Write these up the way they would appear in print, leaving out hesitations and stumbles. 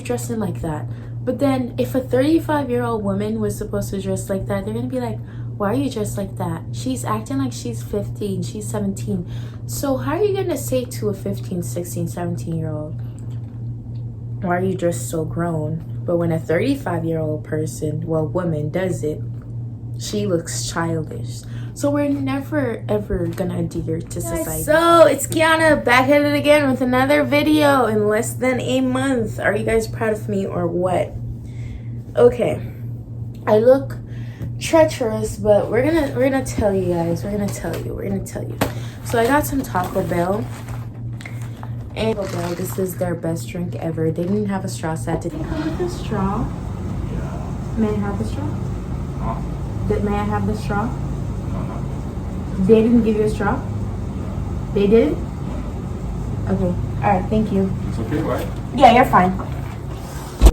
you dressing like that? But then if a 35-year-old woman was supposed to dress like that, they're gonna be like, why are you dressed like that? She's acting like she's 15, she's 17. So how are you gonna say to a 15, 16, 17-year-old, why are you dressed so grown? But when a 35-year-old person, well, woman does it, she looks childish. So we're never ever gonna adhere to society. So it's Kiana back at it again with another video in less than a month. Are you guys proud of me or what? Okay, I look treacherous, but we're gonna tell you guys. We're gonna tell you. So I got some Taco Bell. And Taco Bell, this is their best drink ever. They didn't have a straw set today. With the straw. May I have the straw? May I have the straw? They didn't give you a straw? They did? Okay. Alright, thank you. It's okay, right? Yeah, you're fine.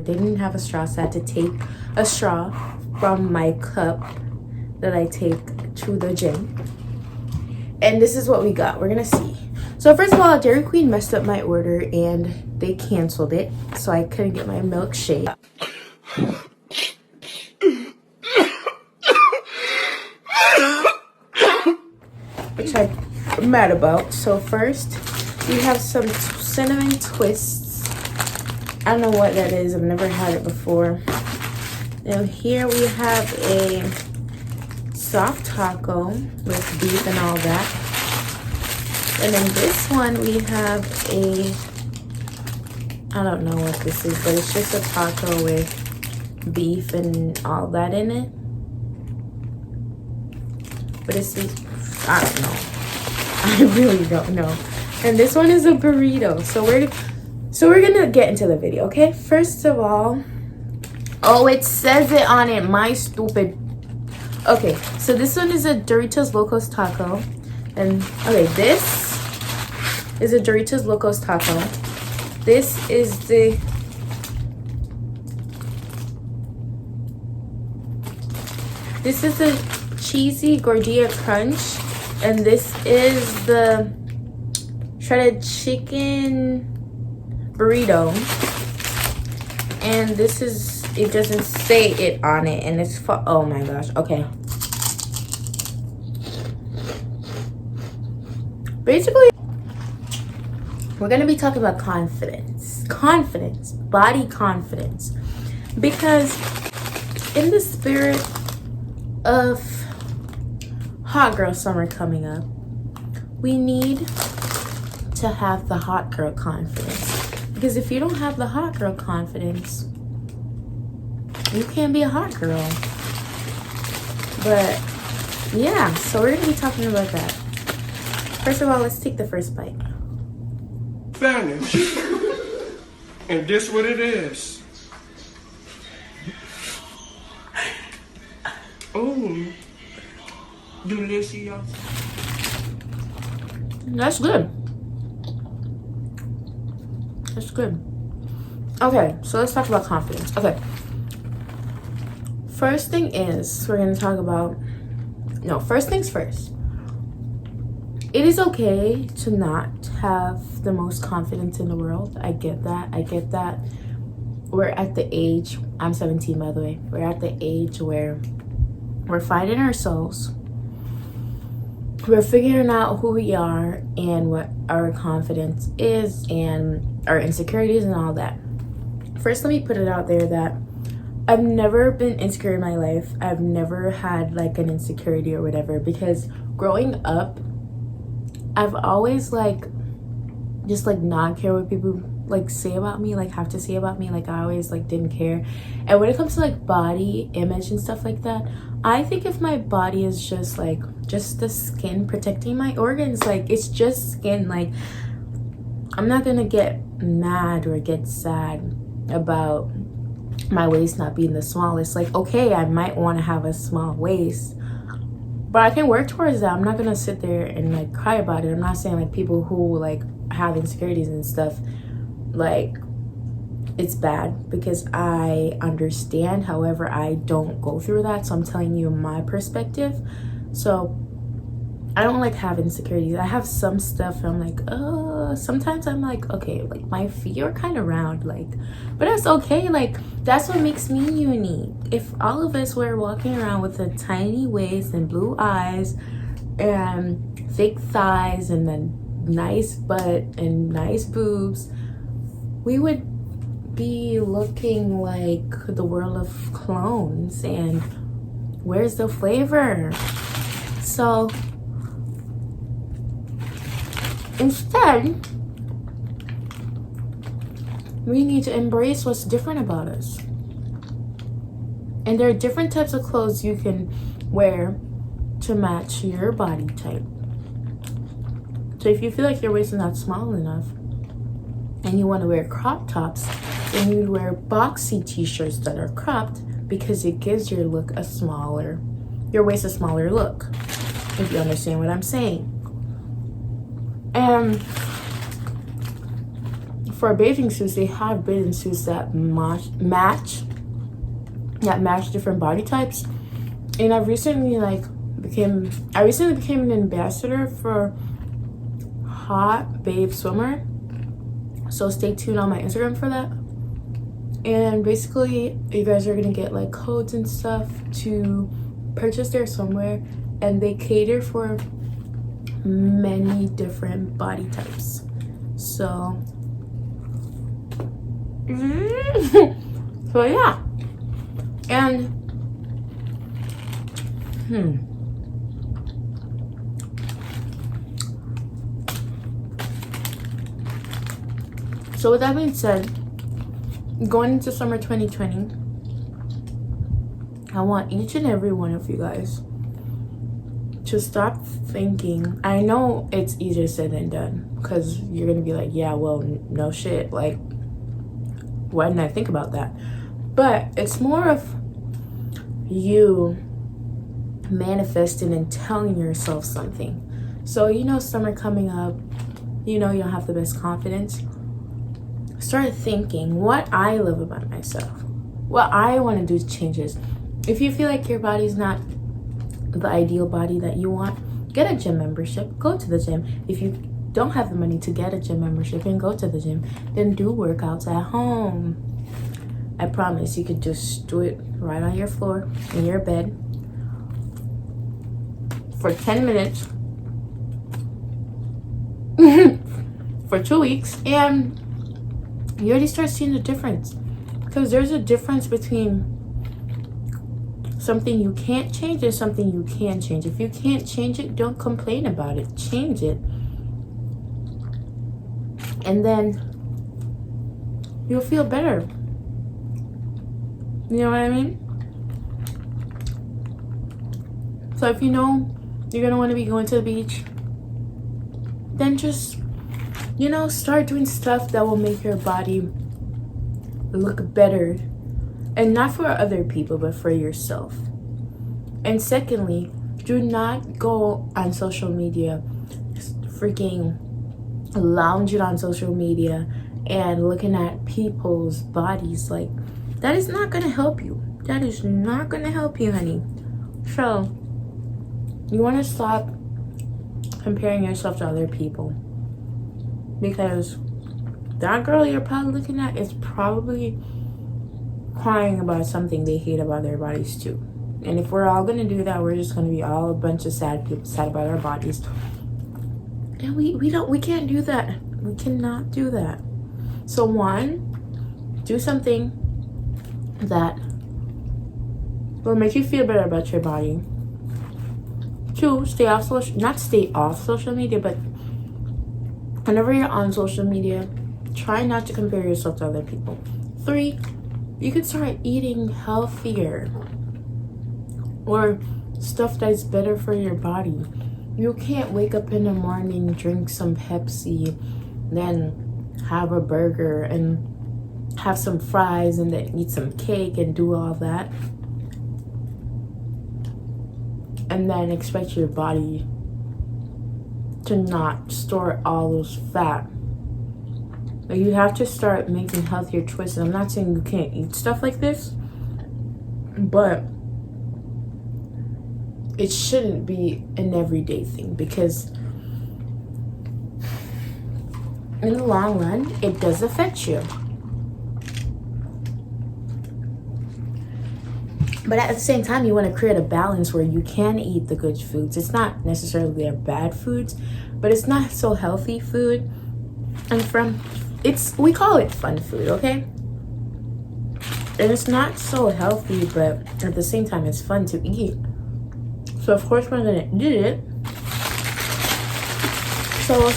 They didn't have a straw, so I had to take a straw from my cup that I take to the gym. And this is what we got. We're gonna see. So first of all, Dairy Queen messed up my order and they canceled it. So I couldn't get my milkshake. Which I'm mad about. So first, we have some cinnamon twists. I don't know what that is. I've never had it before. Now here we have a soft taco with beef and all that. And then this one we have a, I don't know what this is, but it's just a taco with beef and all that in it. But it's, I don't know. I really don't know. And this one is a burrito. So we're gonna get into the video, okay? First of all, oh, it says it on it, my stupid. Okay, so this one is a Doritos Locos Taco. And okay, this is a Doritos Locos Taco. This is the cheesy Gordita Crunch, and this is the shredded chicken burrito. And this is, it doesn't say it on it, and it's oh my gosh. Okay, basically we're gonna be talking about confidence, body confidence, because in the spirit of hot girl summer coming up, we need to have the hot girl confidence. Because if you don't have the hot girl confidence, you can't be a hot girl. But yeah, so we're gonna be talking about that. First of all, let's take the first bite. Vanish. And this what it is. Oh, delicious. That's good. That's good. Okay, so let's talk about confidence. Okay. First thing is, we're going to talk about, no, first things first. It is okay to not have the most confidence in the world. I get that. We're at the age, I'm 17 by the way. We're at the age where we're finding ourselves. We're figuring out who we are and what our confidence is and our insecurities and all that. First, let me put it out there that I've never been insecure in my life. I've never had like an insecurity or whatever, because growing up, I've always like just like not care what people like say about me, like have to say about me. Like I always like didn't care. And when it comes to like body image and stuff like that, I think if my body is just like just the skin protecting my organs, like it's just skin, like I'm not gonna get mad or get sad about my waist not being the smallest. Like okay, I might want to have a small waist, but I can work towards that. I'm not gonna sit there and like cry about it. I'm not saying like people who like have insecurities and stuff, like it's bad, because I understand. However, I don't go through that, so I'm telling you my perspective. So I don't like have insecurities. I have some stuff I'm like, sometimes I'm like, okay, like my feet are kind of round, like, but it's okay. Like, that's what makes me unique. If all of us were walking around with a tiny waist and blue eyes and thick thighs and then nice butt and nice boobs, we would be looking like the world of clones, and where's the flavor? So instead, we need to embrace what's different about us. And there are different types of clothes you can wear to match your body type. So if you feel like your waist is not small enough and you want to wear crop tops, then you'd wear boxy t-shirts that are cropped, because it gives your waist a smaller look, if you understand what I'm saying. And for bathing suits, they have bathing suits that match different body types. And I recently became an ambassador for Hot Babe Swimmer, so stay tuned on my Instagram for that. And basically, you guys are gonna get like codes and stuff to purchase their swimwear, and they cater for many different body types. So so yeah. And so with that being said, going into summer 2020, I want each and every one of you guys to stop thinking. I know it's easier said than done, because you're gonna be like, yeah, well, no shit, like, why didn't I think about that? But it's more of you manifesting and telling yourself something. So, you know, summer coming up, you know, you don't have the best confidence. Start thinking what I love about myself, what I want to do changes. If you feel like your body's not the ideal body that you want, get a gym membership, go to the gym. If you don't have the money to get a gym membership and go to the gym, then do workouts at home. I promise you could just do it right on your floor in your bed for 10 minutes for 2 weeks, and you already start seeing the difference. Because there's a difference between something you can't change and something you can change. If you can't change it, don't complain about it. Change it. And then you'll feel better. You know what I mean? So if you know you're going to want to be going to the beach, then just, you know, start doing stuff that will make your body look better. And not for other people, but for yourself. And secondly, do not go on social media freaking lounging on social media and looking at people's bodies. Like, that is not going to help you. That is not going to help you, honey. So, you want to stop comparing yourself to other people. Because that girl you're probably looking at is probably crying about something they hate about their bodies too. And if we're all gonna do that, we're just gonna be all a bunch of sad people, sad about our bodies. And we can't do that. We cannot do that. So one, do something that will make you feel better about your body. Two, not stay off social media, but whenever you're on social media, try not to compare yourself to other people. Three, you can start eating healthier or stuff that's better for your body. You can't wake up in the morning, drink some Pepsi, then have a burger and have some fries and then eat some cake and do all that, and then expect your body to not store all those fat. Like, you have to start making healthier choices. I'm not saying you can't eat stuff like this, but it shouldn't be an everyday thing, because in the long run, it does affect you. But at the same time, you want to create a balance where you can eat the good foods. It's not necessarily they're bad foods, but it's not so healthy food. And we call it fun food, okay? And it's not so healthy, but at the same time, it's fun to eat. So of course we're gonna eat it. So,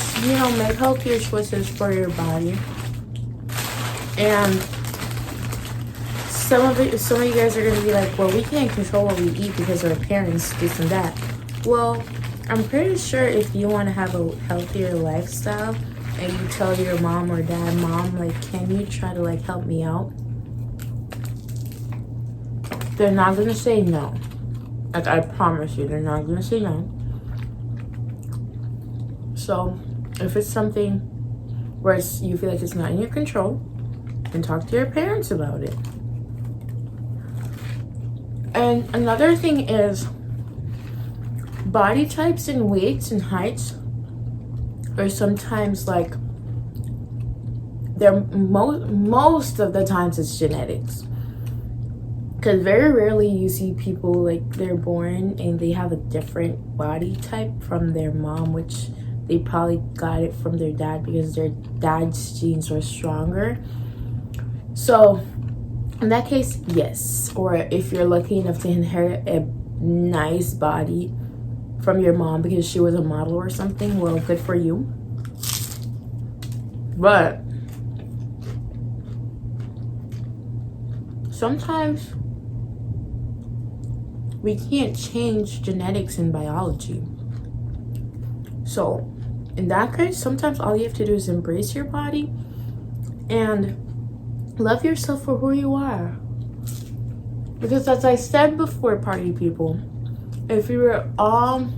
make healthier choices for your body. And some of you guys are gonna be like, well, we can't control what we eat because our parents, this and that. Well, I'm pretty sure if you want to have a healthier lifestyle and you tell your mom or dad, Mom, like, can you try to, like, help me out? They're not gonna say no. Like, I promise you, they're not gonna say no. So, if it's something where you feel like it's not in your control, then talk to your parents about it. And another thing is, body types and weights and heights are sometimes like, they're most of the times it's genetics. Because very rarely you see people like they're born and they have a different body type from their mom, which they probably got it from their dad because their dad's genes were stronger. So in that case, yes. Or if you're lucky enough to inherit a nice body from your mom because she was a model or something, well, good for you. But sometimes we can't change genetics and biology. So in that case, sometimes all you have to do is embrace your body and love yourself for who you are. Because as I said before, party people, if we were all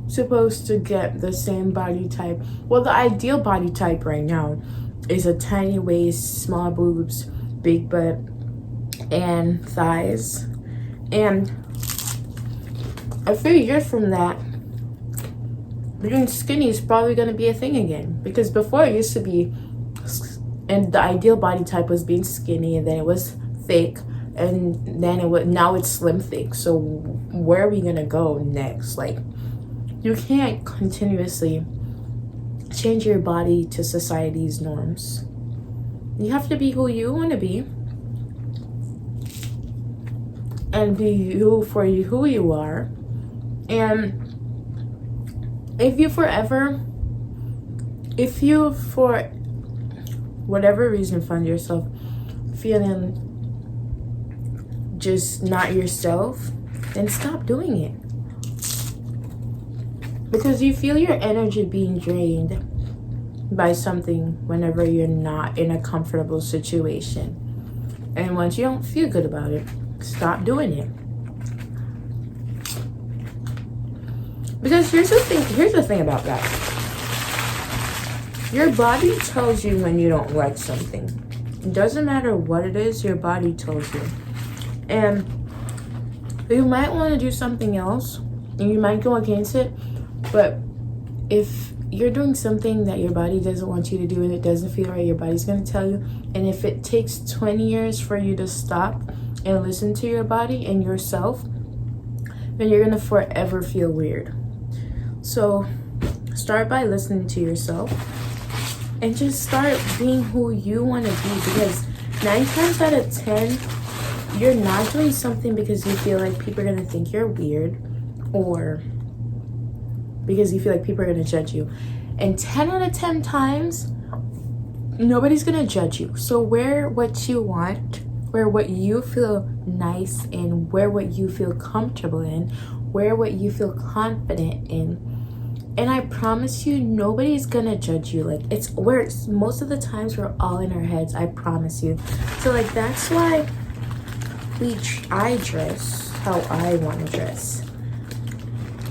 supposed to get the same body type, well, the ideal body type right now is a tiny waist, small boobs, big butt, and thighs. And a few years from that, being skinny is probably going to be a thing again. Because before it used to be, and the ideal body type was being skinny, and then it was thick, and then now it's slim thick. So where are we going to go next? Like, you can't continuously change your body to society's norms. You have to be who you want to be. And be you for who you are. And if you for whatever reason find yourself feeling just not yourself, then stop doing it. Because you feel your energy being drained by something whenever you're not in a comfortable situation. And once you don't feel good about it, stop doing it. Because here's the thing about that. Your body tells you when you don't like something. It doesn't matter what it is, your body tells you. And you might want to do something else, and you might go against it, but if you're doing something that your body doesn't want you to do and it doesn't feel right, your body's going to tell you. And if it takes 20 years for you to stop and listen to your body and yourself, then you're going to forever feel weird. So start by listening to yourself and just start being who you want to be, because 9 times out of 10, you're not doing something because you feel like people are going to think you're weird or because you feel like people are going to judge you. And 10 out of 10 times, nobody's going to judge you. So wear what you want, wear what you feel nice in, wear what you feel comfortable in, wear what you feel confident in. And I promise you, nobody's gonna judge you. Like, most of the times we're all in our heads, I promise you. So like, that's why I dress how I want to dress.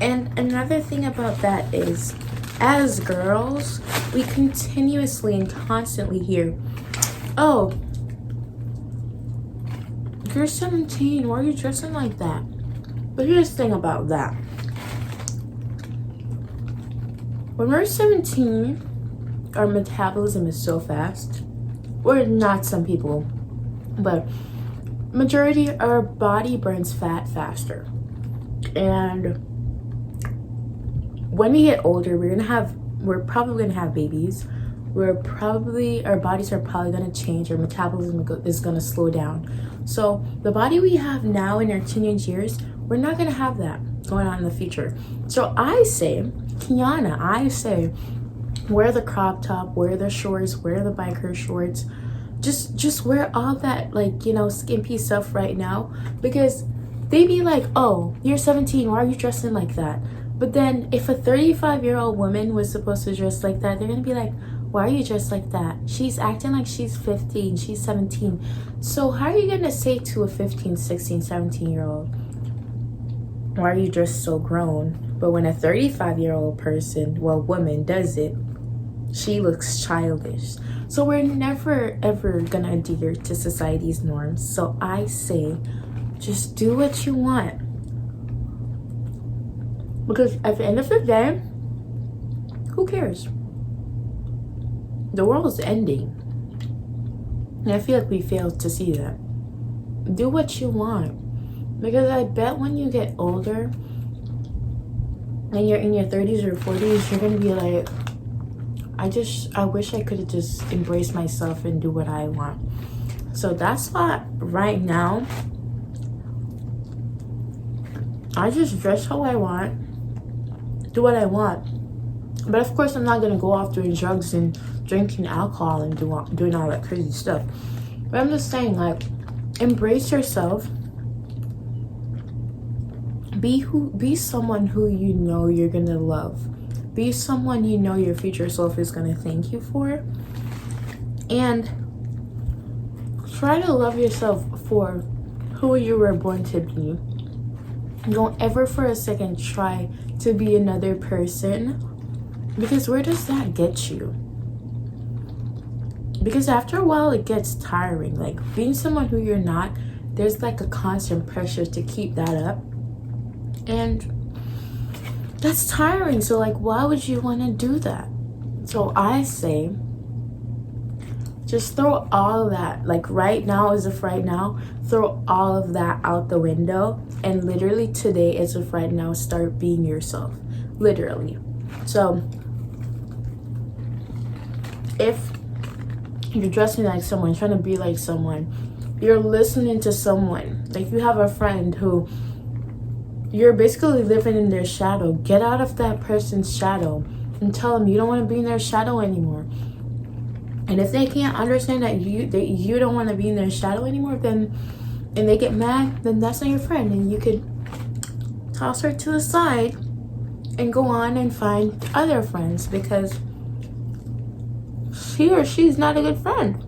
And another thing about that is, as girls, we continuously and constantly hear, oh, you're 17, why are you dressing like that? But here's the thing about that. When we're 17, our metabolism is so fast. Or not some people, but majority, our body burns fat faster. And when we get older, we're probably gonna have babies. Our bodies are probably gonna change. Our metabolism is gonna slow down. So the body we have now in our teenage years, we're not gonna have that going on in the future. So I say, Kiana, wear the crop top, wear the shorts, wear the biker shorts. Just wear all that, like, you know, skimpy stuff right now, because they be like, oh, you're 17, why are you dressing like that? But then if a 35-year-old woman was supposed to dress like that, they're gonna be like, why are you dressed like that? She's acting like she's 15, she's 17. So how are you gonna say to a 15, 16, 17-year-old, why are you dressed so grown? But when a 35-year-old woman does it, she looks childish. So we're never ever gonna adhere to society's norms. So I say, just do what you want. Because at the end of the day, who cares? The world is ending. And I feel like we failed to see that. Do what you want. Because I bet when you get older and you're in your 30s or 40s, you're gonna be like, I wish I could have just embraced myself and do what I want. So that's why right now, I just dress how I want, do what I want. But of course, I'm not gonna go off doing drugs and drinking alcohol and doing all that crazy stuff. But I'm just saying, like, embrace yourself. Be someone who you know you're gonna love. Be someone you know your future self is gonna thank you for. And try to love yourself for who you were born to be. Don't ever for a second try to be another person, because where does that get you? Because after a while it gets tiring. Like, being someone who you're not, there's like a constant pressure to keep that up, and that's tiring. So like, why would you want to do that? So I say, just throw all of that, like right now, as of right now, throw all of that out the window, and literally today, as of right now, start being yourself. Literally. So if you're dressing like someone, trying to be like someone, you're listening to someone, like you have a friend who you're basically living in their shadow, get out of that person's shadow and tell them you don't want to be in their shadow anymore. And if they can't understand that you don't want to be in their shadow anymore, then, and they get mad, then that's not your friend, and you could toss her to the side and go on and find other friends, because he or she's not a good friend.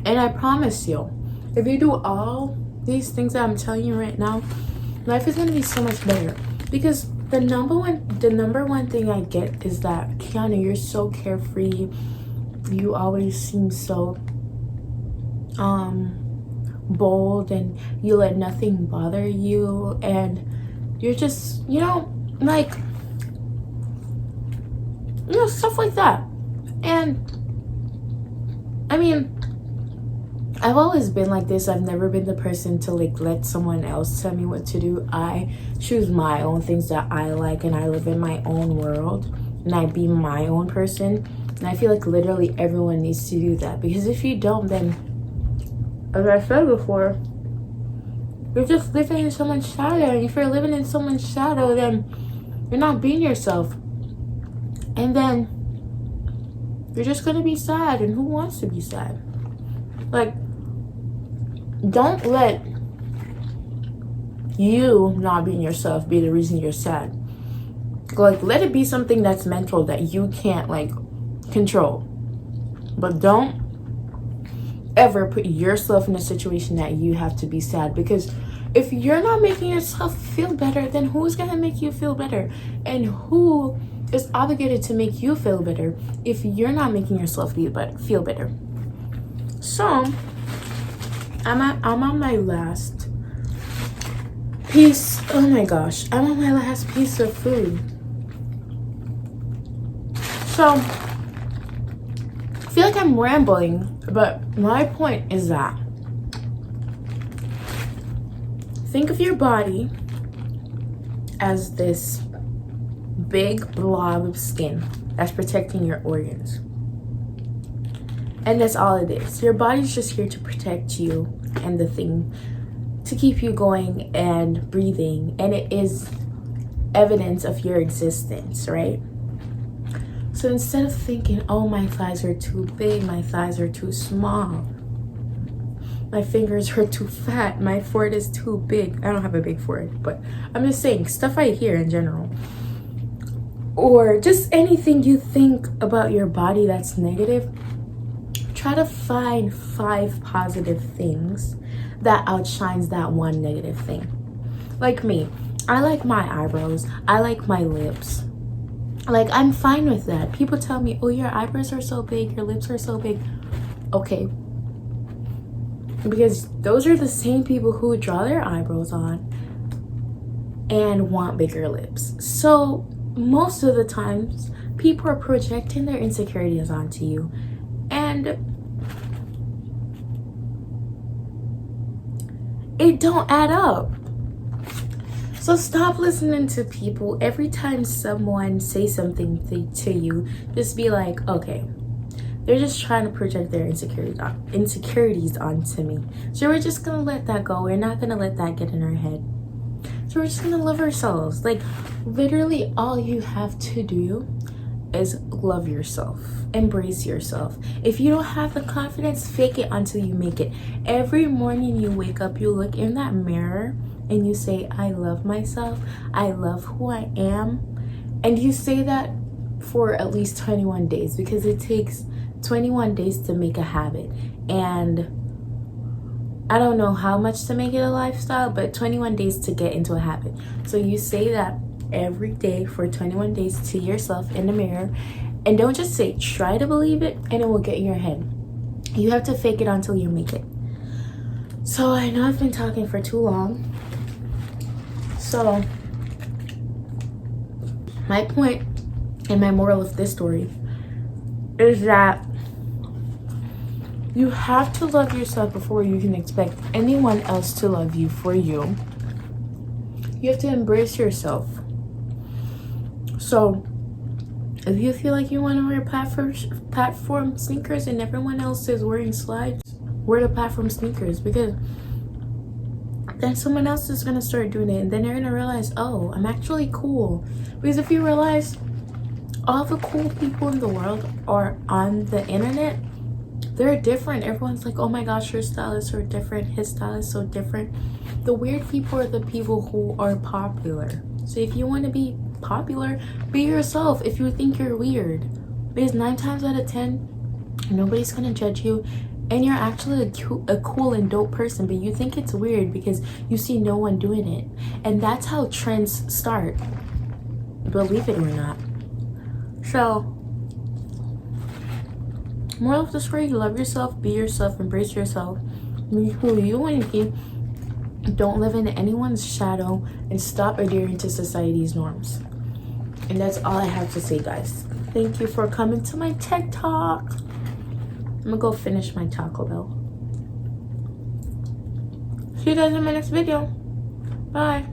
And I promise you, if you do all these things that I'm telling you right now, life is gonna be so much better. Because the number one thing I get is that, Kiana, you're so carefree. You always seem so bold, and you let nothing bother you, and you're just, like, stuff like that. And I mean, I've always been like this. I've never been the person to like let someone else tell me what to do. I choose my own things that I like, and I live in my own world, and I be my own person. And I feel like literally everyone needs to do that, because if you don't, then, as I said before, you're just living in someone's shadow. And if you're living in someone's shadow, then you're not being yourself. And then you're just gonna be sad, and who wants to be sad? Like, don't let you not being yourself be the reason you're sad. Like, let it be something that's mental that you can't like control. But don't ever put yourself in a situation that you have to be sad, because if you're not making yourself feel better, then who's gonna make you feel better? And who is obligated to make you feel better if you're not making yourself feel better? So I'm on my last piece. Oh my gosh, I'm on my last piece of food. So I feel like I'm rambling, but my point is that think of your body as this big blob of skin that's protecting your organs. And that's all it is. Your body's just here to protect you and the thing, to keep you going and breathing. And it is evidence of your existence, right? So instead of thinking, oh, my thighs are too big, my thighs are too small, my fingers are too fat, my forehead is too big. I don't have a big forehead, but I'm just saying stuff I hear in general. Or just anything you think about your body that's negative, try to find 5 positive things that outshines that one negative thing. Like me, I like my eyebrows, I like my lips. Like, I'm fine with that. People tell me, oh, your eyebrows are so big, your lips are so big. Okay. Because those are the same people who draw their eyebrows on and want bigger lips. So most of the times, people are projecting their insecurities onto you. And it don't add up. So stop listening to people. Every time someone says something to you, just be like, okay, they're just trying to project their insecurities onto me. So we're just gonna let that go. We're not gonna let that get in our head. So we're just gonna love ourselves. Like, literally all you have to do is love yourself. Embrace yourself. If you don't have the confidence, fake it until you make it. Every morning you wake up, you look in that mirror and you say, I love myself, I love who I am. And you say that for at least 21 days, because it takes 21 days to make a habit. And I don't know how much to make it a lifestyle, but 21 days to get into a habit. So you say that every day for 21 days to yourself in the mirror. And don't just say, try to believe it and it will get in your head. You have to fake it until you make it. So I know I've been talking for too long. So my point and my moral of this story is that you have to love yourself before you can expect anyone else to love you for you. You have to embrace yourself. So if you feel like you want to wear platform sneakers and everyone else is wearing slides, wear the platform sneakers, because then someone else is going to start doing it, and then you're going to realize, oh, I'm actually cool. Because if you realize all the cool people in the world are on the internet, they're different. Everyone's like, oh my gosh, your style is so different, his style is so different. The weird people are the people who are popular. So if you want to be popular, be yourself. If you think you're weird, because 9 times out of 10 nobody's gonna judge you, and you're actually a cool and dope person, but you think it's weird because you see no one doing it. And that's how trends start, believe it or not. So moral of the story, love yourself, be yourself, embrace yourself, be who you want to be. Don't live in anyone's shadow, and stop adhering to society's norms. And that's all I have to say, guys. Thank you for coming to my TED Talk. I'm gonna go finish my Taco Bell. See you guys in my next video. Bye.